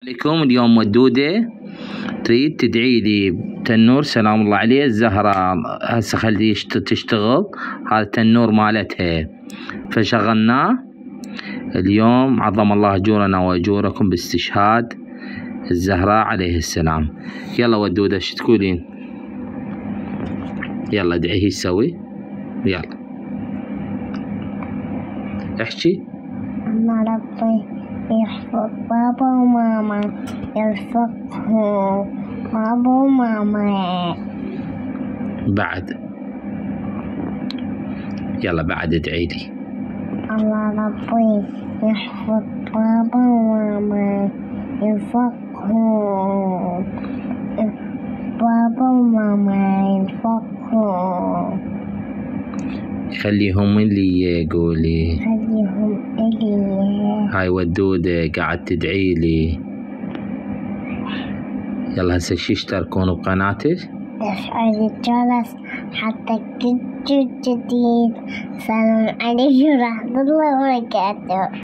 عليكم. اليوم ودودة تريد تدعي لي تنور سلام الله عليه. الزهرة هسه خليه تشتغل، هذا تنور مالتها فشغلناه اليوم. عظم الله أجورنا وأجوركم باستشهاد الزهراء عليه السلام. يلا ودودة شو تقولين؟ يلا ادعي. ايش تسوي؟ يلا احكي. الله ربي يحفظ بابا وماما، يرزقهم بابا وماما. بعد يلا بعد ادعي لي. الله ربي يحفظ بابا وماما، يرزقهم بابا وماما، يرزقهم. خليهم لي قولي. خليهم إلي. هاي ودودة قاعد تدعي لي. يلا هسه شي اشتركون بقناتك، افعل الجرس حتى كل جديد. سلام عليكم ورحمة الله وبركاته.